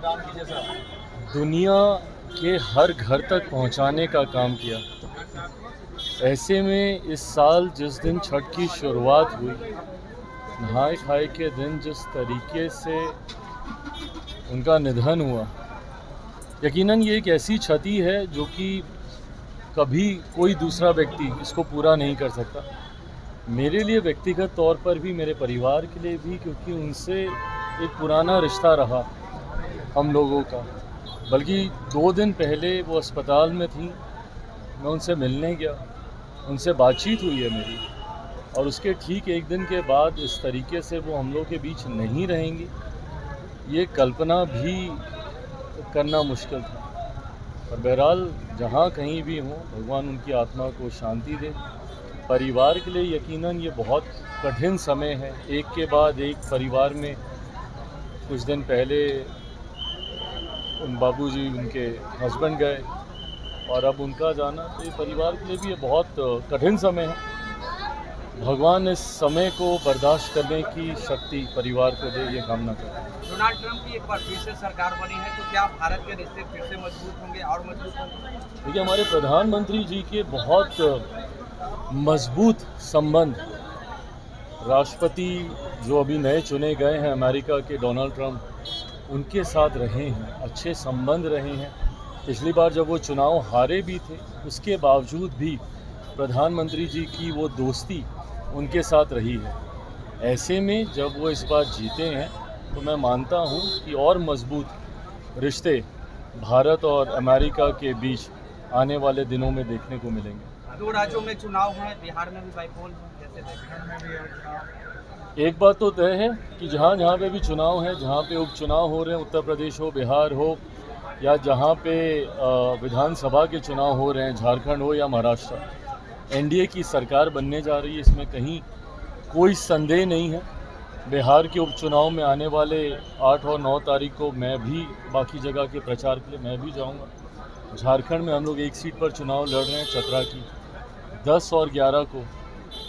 दुनिया के हर घर तक पहुंचाने का काम किया। ऐसे में इस साल जिस दिन छठ की शुरुआत हुई, नहाए खाए के दिन जिस तरीके से उनका निधन हुआ, यकीनन ये एक ऐसी क्षति है जो कि कभी कोई दूसरा व्यक्ति इसको पूरा नहीं कर सकता। मेरे लिए व्यक्तिगत तौर पर भी, मेरे परिवार के लिए भी, क्योंकि उनसे एक पुराना रिश्ता रहा हम लोगों का। बल्कि 2 दिन पहले वो अस्पताल में थी, मैं उनसे मिलने गया, उनसे बातचीत हुई है मेरी, और उसके ठीक 1 दिन के बाद इस तरीके से वो हम लोग के बीच नहीं रहेंगी, ये कल्पना भी करना मुश्किल था। और बहरहाल जहाँ कहीं भी हों, भगवान उनकी आत्मा को शांति दे। परिवार के लिए यकीनन ये बहुत कठिन समय है। एक के बाद एक परिवार में कुछ दिन पहले उन बाबूजी, उनके हस्बैंड गए, और अब उनका जाना, तो ये परिवार के लिए भी ये बहुत कठिन समय है। भगवान इस समय को बर्दाश्त करने की शक्ति परिवार को दे, ये कामना करते हैं। डोनाल्ड ट्रंप की एक बार फिर से सरकार बनी है, तो क्या भारत के रिश्ते फिर से मजबूत होंगे और मजबूत होंगे? देखिए, हमारे प्रधानमंत्री जी के बहुत मजबूत संबंध, राष्ट्रपति जो अभी नए चुने गए हैं अमेरिका के, डोनाल्ड ट्रंप, उनके साथ रहे हैं, अच्छे संबंध रहे हैं। पिछली बार जब वो चुनाव हारे भी थे, उसके बावजूद भी प्रधानमंत्री जी की वो दोस्ती उनके साथ रही है। ऐसे में जब वो इस बार जीते हैं, तो मैं मानता हूँ कि और मजबूत रिश्ते भारत और अमेरिका के बीच आने वाले दिनों में देखने को मिलेंगे। 2 राज्यों में चुनाव हैं, बिहार में भी बाईपोल है, कैसे देखें? एक बात तो तय है कि जहाँ जहाँ पे भी चुनाव है, जहाँ पे उपचुनाव हो रहे हैं, उत्तर प्रदेश हो, बिहार हो, या जहाँ पे विधानसभा के चुनाव हो रहे हैं, झारखंड हो या महाराष्ट्र, एनडीए की सरकार बनने जा रही है, इसमें कहीं कोई संदेह नहीं है। बिहार के उपचुनाव में आने वाले 8 और 9 तारीख को मैं भी बाकी जगह के प्रचार के लिए मैं भी जाऊंगा। झारखंड में हम लोग एक सीट पर चुनाव लड़ रहे हैं, चतरा की। 10 और 11 को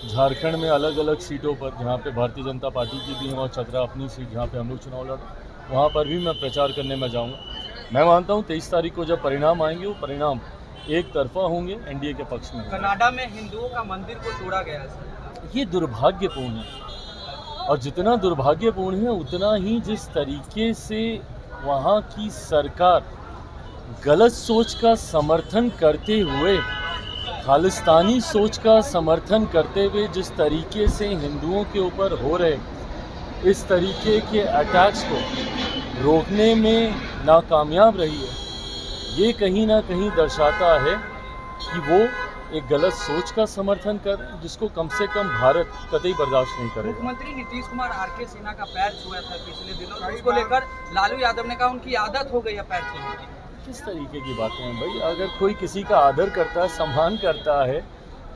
झारखंड में अलग अलग सीटों पर, जहाँ पे भारतीय जनता पार्टी की भी है, और चतरा अपनी सीट जहाँ पे हम लोग चुनाव लड़ रहे हैं, वहाँ पर भी मैं प्रचार करने में जाऊँगा। मैं मानता हूँ 23 तारीख को जब परिणाम आएंगे, वो परिणाम एक तरफा होंगे, एनडीए के पक्ष में। कनाडा में हिंदुओं का मंदिर को तोड़ा गया है। ये दुर्भाग्यपूर्ण है, और जितना दुर्भाग्यपूर्ण है उतना ही जिस तरीके से वहाँ की सरकार गलत सोच का समर्थन करते हुए, खालिस्तानी सोच का समर्थन करते हुए जिस तरीके से हिंदुओं के ऊपर हो रहे इस तरीके के अटैक्स को रोकने में नाकामयाब रही है, ये कहीं ना कहीं दर्शाता है कि वो एक गलत सोच का समर्थन कर, जिसको कम से कम भारत कतई बर्दाश्त नहीं करेगा। मुख्यमंत्री नीतीश कुमार आरके सिन्हा का पैर छुआ था पिछले दिनों, इसको लेकर लालू यादव ने कहा उनकी आदत हो गई है पैर छूने की। किस तरीके की बातें हैं भाई? अगर कोई किसी का आदर करता है, सम्मान करता है,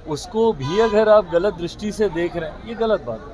उसको भी अगर आप गलत दृष्टि से देख रहे हैं, ये गलत बात है।